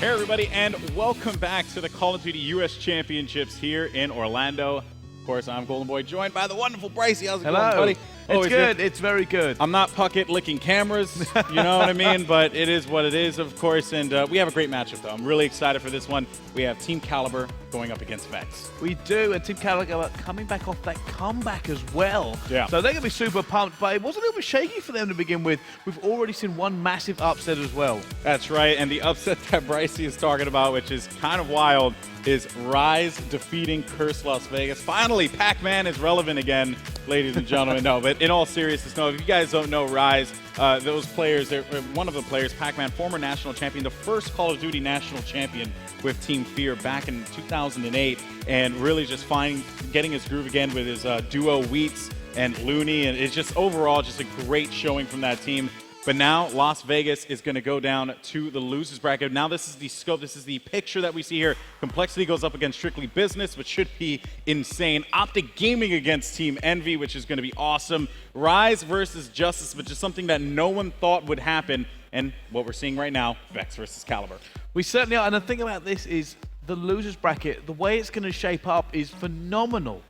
Hey everybody, and welcome back to the Call of Duty US Championships here in Orlando. Of course, I'm Golden Boy, joined by the wonderful Brycey. How's it going, buddy? It's good. It's very good. I'm not Puckett licking cameras, you know what I mean? But it is what it is, of course, and we have a great matchup, though. I'm really excited for this one. We have Team Kaliber going up against Vexx. We do, and Team Kaliber coming back off that comeback as well. Yeah. So they're going to be super pumped, but it was a little bit shaky for them to begin with. We've already seen one massive upset as well. That's right, and the upset that Brycey is talking about, which is kind of wild, is Rise defeating Curse Las Vegas. Finally, Pac-Man is relevant again, ladies and gentlemen. No, but in all seriousness, no, if you guys don't know Rise, those players, one of the players, Pac-Man, former national champion, the first Call of Duty national champion with Team Fear back in 2008, and really just getting his groove again with his duo Wheats and Looney, and it's just overall just a great showing from that team. But now Las Vegas is going to go down to the losers bracket. Now this is the scope, this is the picture that we see here. Complexity goes up against Strictly Business, which should be insane. Optic Gaming against Team Envy, which is going to be awesome. Rise versus Justice, which is something that no one thought would happen. And what we're seeing right now, Vexx versus Kaliber. We certainly are, and the thing about this is the losers bracket, the way it's going to shape up is phenomenal.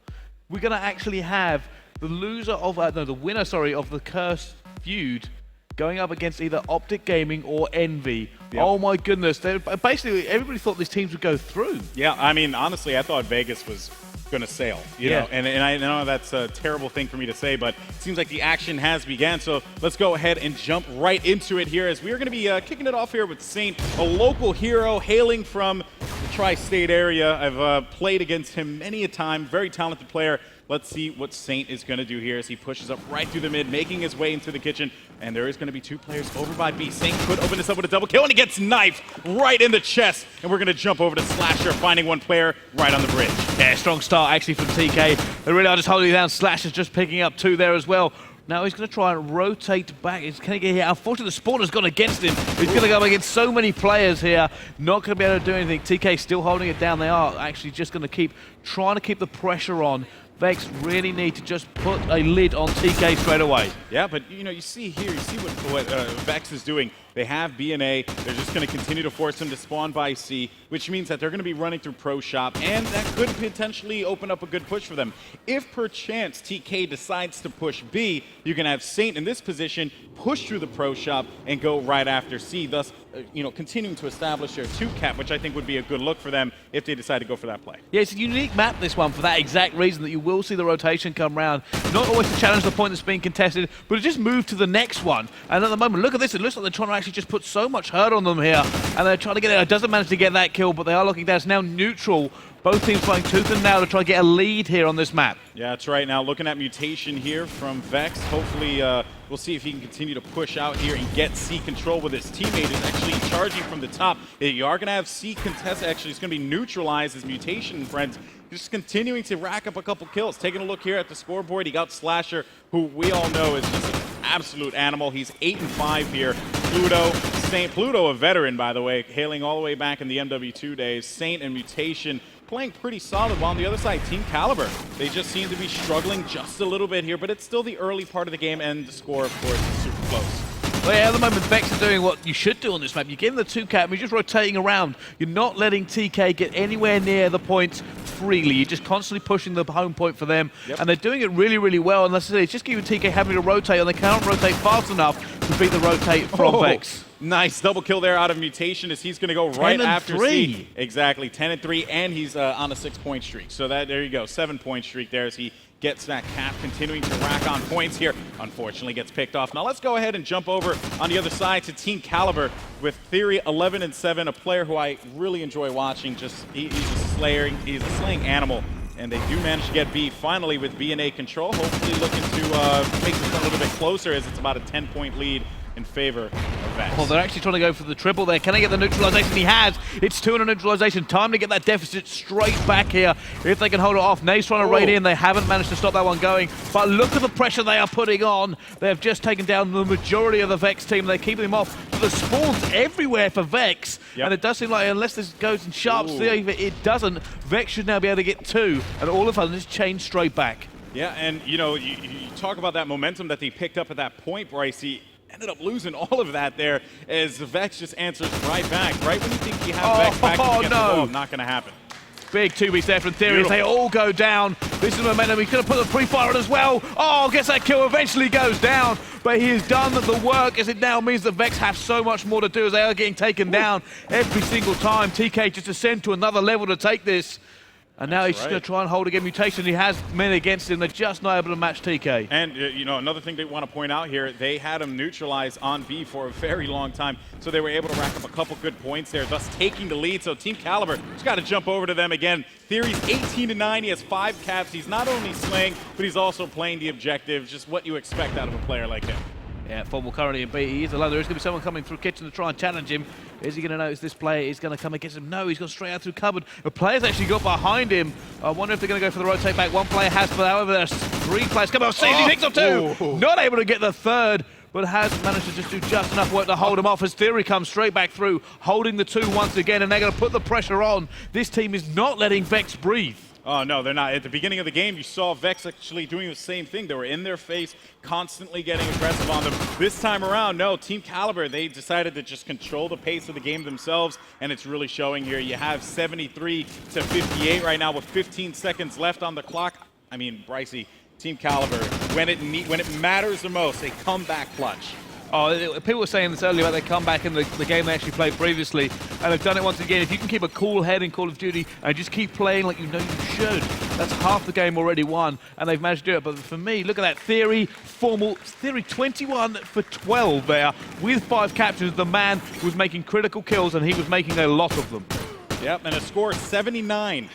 We're going to actually have the loser of, the winner, of the Curse feud going up against either Optic Gaming or Envy. Yep. Oh my goodness. Basically, everybody thought these teams would go through. Yeah, I mean, honestly, I thought Vegas was going to sail, you know, and I know that's a terrible thing for me to say, but it seems like the action has begun. So let's go ahead and jump right into it here, as we are going to be kicking it off here with Saint, a local hero hailing from the tri-state area. I've played against him many a time, very talented player. Let's see what Saint is going to do here as he pushes up right through the mid, making his way into the kitchen. And there is going to be two players over by B. Saint could open this up with a double kill, and he gets knifed right in the chest. And we're going to jump over to Slasher, finding one player right on the bridge. Yeah, strong start actually from TK. They really are just holding it down. Slasher's just picking up two there as well. Now he's going to try and rotate back. He's going to get here. Unfortunately, the spawner's gone against him. He's going to go against so many players here. Not going to be able to do anything. TK still holding it down. They are actually just going to trying to keep the pressure on. Vexx really need to just put a lid on TK straight away. Yeah, but you know, you see what Vexx is doing. They have B and A. They're just going to continue to force him to spawn by C, which means that they're going to be running through Pro Shop, and that could potentially open up a good push for them. If perchance TK decides to push B, you can have Saint in this position push through the Pro Shop and go right after C, thus continuing to establish their 2-cap, which I think would be a good look for them if they decide to go for that play. Yeah, it's a unique map, this one, for that exact reason, that you will see the rotation come round. Not always to challenge the point that's being contested, but it just moved to the next one. And at the moment, look at this, it looks like they're trying to actually just put so much hurt on them here, and they're trying to get it. It doesn't manage to get that kill, but they are looking down. It's now neutral. Both teams fighting tooth and nail to try to get a lead here on this map. Yeah, that's right. Now looking at Mutation here from Vexx. Hopefully we'll see if he can continue to push out here and get C control with his teammate who's actually charging from the top. You are going to have C contest. Actually, it's going to be neutralized as Mutation, friends. Just continuing to rack up a couple kills. Taking a look here at the scoreboard, he got Slasher, who we all know is just an absolute animal. He's 8-5 here. Pluto, a veteran, by the way, hailing all the way back in the MW2 days. Saint and Mutation playing pretty solid, while on the other side, Team Kaliber, they just seem to be struggling just a little bit here, but it's still the early part of the game, and the score, of course, is super close. Well, yeah, at the moment, Vexx are doing what you should do on this map. You give him the 2-cap, you're just rotating around. You're not letting TK get anywhere near the points freely. You're just constantly pushing the home point for them, and they're doing it really, really well. Unless it's just giving TK having to rotate, and they can't rotate fast enough to beat the rotate from Vexx. Nice double kill there out of Mutation, as he's going to go right after C. Exactly, 10-3, and he's on a 6-point streak. So there you go, 7-point streak there as he gets that cap, continuing to rack on points here. Unfortunately gets picked off. Now let's go ahead and jump over on the other side to Team Kaliber with Theory 11-7, a player who I really enjoy watching. He's a slaying animal. And they do manage to get B finally with B and A control. Hopefully looking to make this a little bit closer, as it's about a 10-point lead in favor of Vexx. Well, they're actually trying to go for the triple there. Can they get the neutralization? He has. It's 2 on a neutralization. Time to get that deficit straight back here if they can hold it off. Nave's trying to raid in. They haven't managed to stop that one going. But look at the pressure they are putting on. They have just taken down the majority of the Vexx team. They're keeping them off. So the spawns everywhere for Vexx. And it does seem like unless this goes in sharp sleeve, it doesn't. Vexx should now be able to get 2. And all of a sudden, it's changed straight back. Yeah, and you talk about that momentum that they picked up at that point, Brycey. ended up losing all of that there as Vexx just answers right back. Right when you think you have Vexx back against the ball, not going to happen. Big 2-beats there from Theory as they all go down. This is momentum. He could have put the pre-fire on as well. Oh, gets that kill, eventually goes down. But he has done the work, as it now means that Vexx have so much more to do as they are getting taken down every single time. TK just ascend to another level to take this. And now he's just going to try and hold again Mutation. He has men against him. They're just not able to match TK. And, you know, another thing they want to point out here, they had him neutralized on B for a very long time. So they were able to rack up a couple good points there, thus taking the lead. So Team Kaliber just got to jump over to them again. Theory's 18-9. He has 5 caps. He's not only slaying, but he's also playing the objective. Just what you expect out of a player like him. Yeah, Formal currently in B. He is alone. There is going to be someone coming through kitchen to try and challenge him. Is he going to notice this player is going to come against him? No, he's gone straight out through cupboard. The player's actually got behind him. I wonder if they're going to go for the rotate back. One player has, but however, there's 3 players coming off. He picks up 2. Not able to get the 3rd, but has managed to just do just enough work to hold him off as Theory comes straight back through, holding the 2 once again, and they're going to put the pressure on. This team is not letting Vexx breathe. Oh, no, they're not. At the beginning of the game, you saw Vexx actually doing the same thing. They were in their face, constantly getting aggressive on them. This time around, no, Team Kaliber, they decided to just control the pace of the game themselves, and it's really showing here. You have 73-58 right now with 15 seconds left on the clock. I mean, Brycey, Team Kaliber, when it matters the most, they come back clutch. Oh, people were saying this earlier about they come back in the game they actually played previously, and they've done it once again. If you can keep a cool head in Call of Duty and just keep playing like you know you should, that's half the game already won, and they've managed to do it. But for me, look at that Theory, Theory 21 for 12 there with 5 captures. The man was making critical kills, and he was making a lot of them. Yep, and a score 79-61.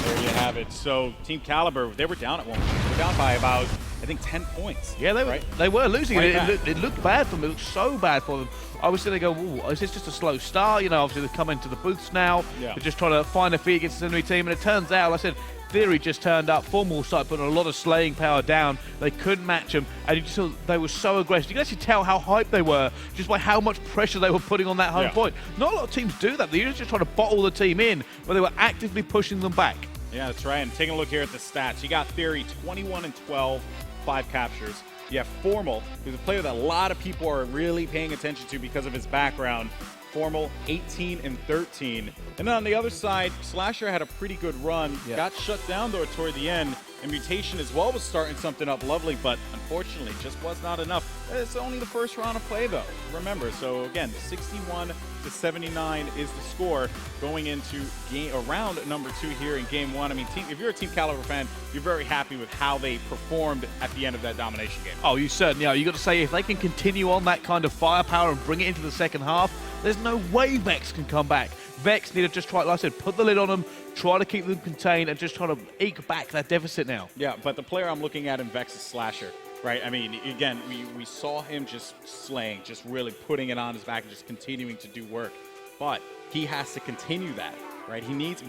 There you have it. So Team Kaliber, they were down at one point. They were down by about, I think, 10 points. Yeah, they were losing right it. It looked bad for them. It looked so bad for them. I was sitting there going, ooh, is this just a slow start? You know, obviously they're coming to the booths now. Yeah. They're just trying to find their feet against the enemy team. And it turns out, like I said, Theory just turned up. Formal started putting a lot of slaying power down. They couldn't match him. And you just saw they were so aggressive. You can actually tell how hyped they were just by how much pressure they were putting on that home point. Not a lot of teams do that. They're just trying to bottle the team in, but they were actively pushing them back. Yeah, that's right. And taking a look here at the stats, you got Theory 21-12, 5 captures. You have Formal, who's a player that a lot of people are really paying attention to because of his background. Formal 18-13. And then on the other side, Slasher had a pretty good run. Got shut down though toward the end. And Mutation as well was starting something up lovely, but unfortunately just was not enough. It's only the first round of play though. Remember, so again, 61-79 is the score going into round number 2 here in game 1. I mean, if you're a Team Kaliber fan, you're very happy with how they performed at the end of that Domination game. Oh, you certainly are. You got to say, if they can continue on that kind of firepower and bring it into the second half, there's no way Vexx can come back. Vexx need to just try, like I said, put the lid on them, try to keep them contained, and just try to eke back that deficit now. Yeah, but the player I'm looking at in Vexx is Slasher, right? I mean, again, we saw him just slaying, just really putting it on his back and just continuing to do work. But he has to continue that, right? He needs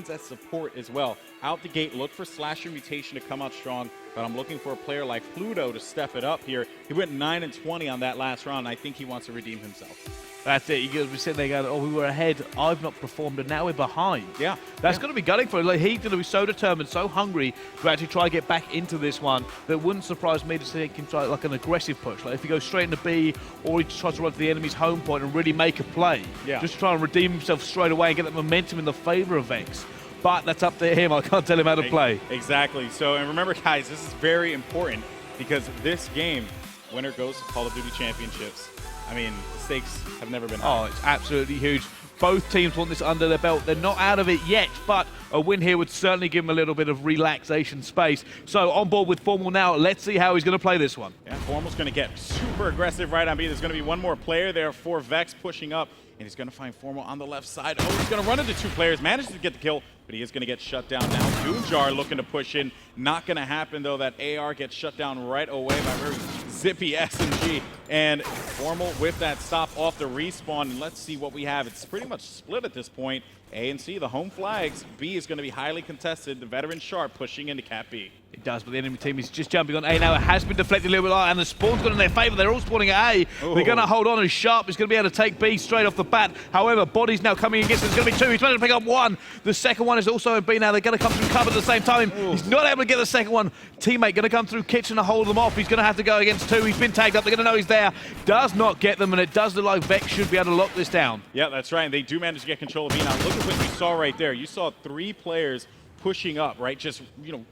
that support as well. Out the gate, look for Slasher Mutation to come out strong, but I'm looking for a player like Pluto to step it up here. He went 9-20 on that last round, and I think he wants to redeem himself. That's it. You're going to be sitting there going, oh, we were ahead, I've not performed, and now we're behind. Yeah. That's going to be gutting for him. Like, he's going to be so determined, so hungry to actually try and get back into this one that wouldn't surprise me to see him try like an aggressive push. Like if he goes straight into B, or he just tries to run to the enemy's home point and really make a play. Yeah. Just try and redeem himself straight away and get that momentum in the favor of Vexx. But that's up to him. I can't tell him how to play. Exactly. So, and remember, guys, this is very important because this game, winner goes to Call of Duty Championships. I mean, the stakes have never been higher. Oh, it's absolutely huge. Both teams want this under their belt. They're not out of it yet, but a win here would certainly give them a little bit of relaxation space. So on board with Formal now. Let's see how he's going to play this one. Yeah, Formal's going to get super aggressive right on B. There's going to be one more player there for Vexx pushing up, and he's going to find Formal on the left side. Oh, he's going to run into 2 players, manages to get the kill, but he is going to get shut down now. Doomjar looking to push in. Not going to happen, though. That AR gets shut down right away by very zippy SMG. And Formal with that stop off the respawn. And let's see what we have. It's pretty much split at this point. A and C, the home flags. B is going to be highly contested. The veteran Sharp pushing into Cat B. It does, but the enemy team is just jumping on A now. It has been deflected a little bit, and the spawn's gone in their favor. They're all spawning at A. Ooh. They're going to hold on, and Sharp is going to be able to take B straight off the bat. However, Body's now coming against him. There's going to be two. He's managed to pick up one. The second one is also in B now. They're going to come through cover at the same time. Ooh. He's not able to get the second one. Teammate going to come through Kitchen to hold them off. He's going to have to go against two. He's been tagged up. They're going to know he's there. Does not get them, and it does look like Vexx should be able to lock this down. Yeah, that's right. And they do manage to get control of B. Now, look at what you saw right there. You saw 3 players pushing up, right? Just,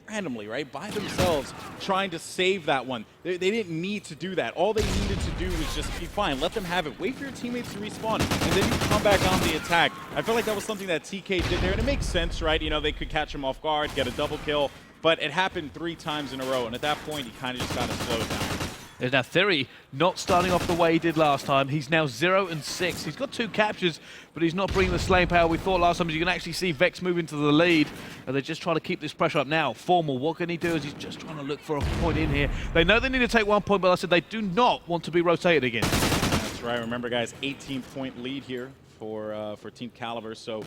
randomly, right? By themselves, trying to save that one. They didn't need to do that. All they needed to do was just be fine. Let them have it. Wait for your teammates to respawn, and then you come back on the attack. I feel like that was something that TK did there, and it makes sense, right? They could catch him off guard, get a double kill, but it happened 3 times in a row, and at that point, you kind of just got to slow it down. There's now Theory not starting off the way he did last time. He's now 0-6. He's got 2 captures, but he's not bringing the slaying power we thought last time. You can actually see Vexx move into the lead, and they're just trying to keep this pressure up now. Formal, what can he do as he's just trying to look for a point in here. They know they need to take 1 point, but I said they do not want to be rotated again. That's right. Remember, guys, 18-point lead here for Team Kaliber. So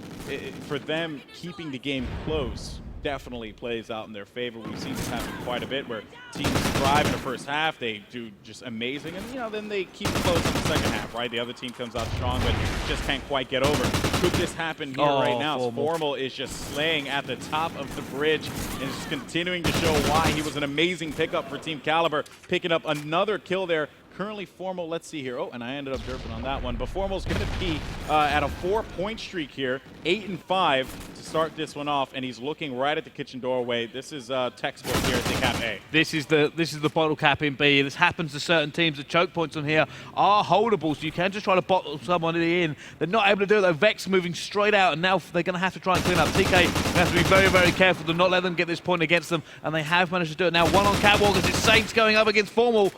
for them, keeping the game close definitely plays out in their favor. We've seen this happen quite a bit where teams thrive in the first half, they do just amazing, and then they keep it close in the second half, right? The other team comes out strong, but just can't quite get over. Could this happen here right now? Formal is just slaying at the top of the bridge and just continuing to show why he was an amazing pickup for Team Kaliber, picking up another kill there. Currently, Formal, let's see here. Oh, and I ended up derping on that one. But Formal's going to be at a 4-point streak here, 8-5 to start this one off, and he's looking right at the kitchen doorway. This is textbook here at the cap A. This is the bottle cap in B. This happens to certain teams. The choke points on here are holdable, so you can just try to bottle someone in. They're not able to do it though. Vexx moving straight out, and now they're going to have to try and clean up. TK has to be very, very careful to not let them get this point against them, and they have managed to do it. Now one on Catwalk as it's Saints going up against Formal.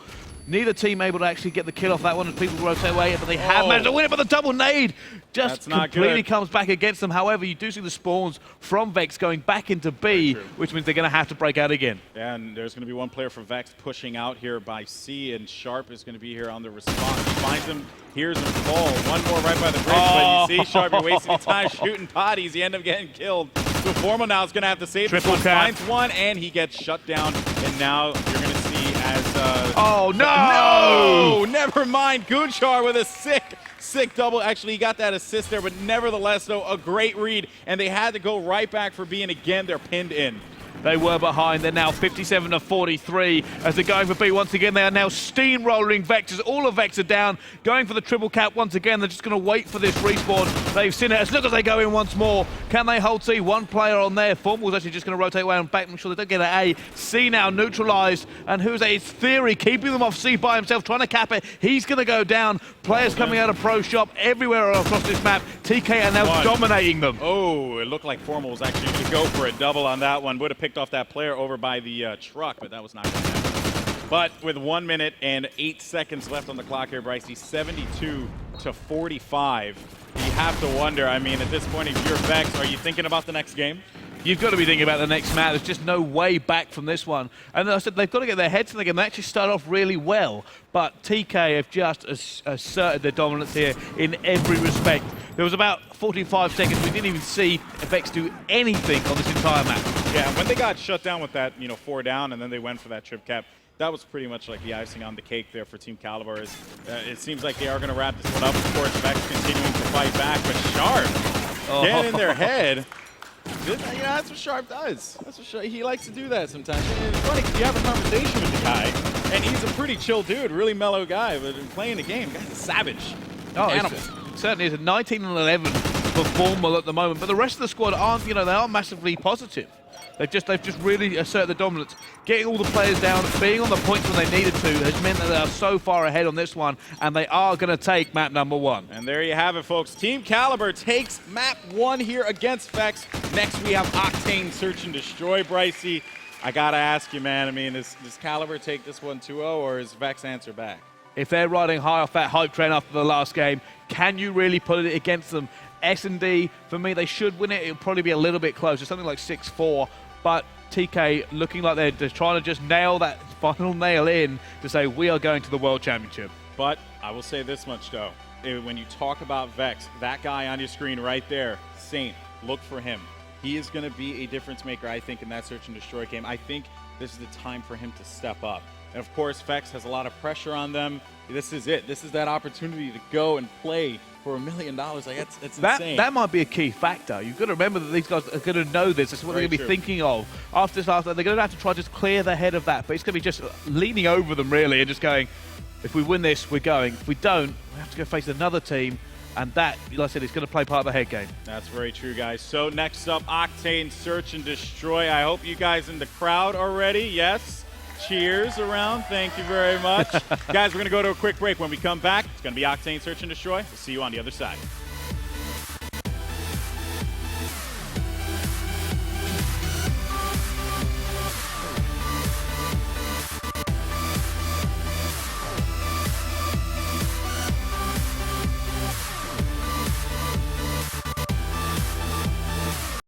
Neither team able to actually get the kill off that one as people rotate away, but they have managed to win it, but the double nade just completely comes back against them. However, you do see the spawns from Vexx going back into B, which means they're going to have to break out again. Yeah, and there's going to be one player for Vexx pushing out here by C, and Sharp is going to be here on the response. Finds him, hears him fall. One more right by the bridge, but you see Sharp, you're wasting time shooting potties. You end up getting killed. So Formal now is going to have to save this one. Finds one, and he gets shut down, and now you're going to see as... oh, no! No! Never mind. Gunchar with a sick double. Actually, he got that assist there, but nevertheless, though, a great read. And they had to go right back for B, and again, they're pinned in. They were behind. They're now 57-43 as they're going for B once again. They are now steamrolling Vexx as all of Vexx are down, going for the triple cap once again. They're just going to wait for this respawn. They've seen it. As look as they go in once more. Can they hold C? One player on there. Formal's actually just going to rotate away and back, make sure they don't get an A. C now neutralized. And who's that? It's Theory keeping them off C by himself, trying to cap it. He's going to go down. Players coming out of Pro Shop everywhere across this map. TK are now dominating them. Oh, it looked like Formal was actually going to go for a double on that one. Would have picked off that player over by the truck, but that was not going to happen. But with 1 minute and 8 seconds left on the clock here, Bryce, he's 72-45. You have to wonder, I mean, at this point, if you're Vexx, are you thinking about the next game? You've got to be thinking about the next match. There's just no way back from this one. And I said they've got to get their heads in the game. They actually start off really well, but TK have just asserted their dominance here in every respect. There was about 45 seconds. We didn't even see Vexx do anything on this entire match. Yeah, when they got shut down with that, 4 down, and then they went for that trip cap, that was pretty much like the icing on the cake there for Team Kaliber. It seems like they are going to wrap this one up. Of course, Vexx continuing to fight back, but Sharp getting in their head. That's what Sharp does. He likes to do that sometimes. And it's funny because you have a conversation with the guy, and he's a pretty chill dude, really mellow guy, but in playing the game, the guy's a savage. Animal. Certainly is a 19-11 for Formal at the moment, but the rest of the squad aren't, they aren't massively positive. They've just really asserted the dominance. Getting all the players down, being on the points when they needed to has meant that they are so far ahead on this one, and they are going to take map number 1. And there you have it, folks. Team Kaliber takes map 1 here against Vexx. Next, we have Octane Search and Destroy, Brycey. I got to ask you, man, I mean, does Kaliber take this one 2-0, or is Vexx answer back? If they're riding high off that hype train after the last game, can you really put it against them? S&D, for me, they should win it. It'll probably be a little bit closer, something like 6-4. But TK looking like they're just trying to just nail that final nail in to say we are going to the World Championship. But I will say this much, though. When you talk about Vexx, that guy on your screen right there, Saint, look for him. He is going to be a difference maker, I think, in that Search and Destroy game. I think this is the time for him to step up. And of course, Vexx has a lot of pressure on them. This is it. This is that opportunity to go and play for $1 million. Like, it's insane. That might be a key factor. You've got to remember that these guys are going to know this. This is what they're going to be thinking of. After this last, they're going to have to try to just clear their head of that. But it's going to be just leaning over them, really, and just going, if we win this, we're going. If we don't, we have to go face another team. And that, like I said, is going to play part of the head game. That's very true, guys. So next up, Octane Search and Destroy. I hope you guys in the crowd are ready. Yes. Cheers around. Thank you very much. Guys, we're going to go to a quick break. When we come back, it's going to be Octane Search and Destroy. We'll see you on the other side.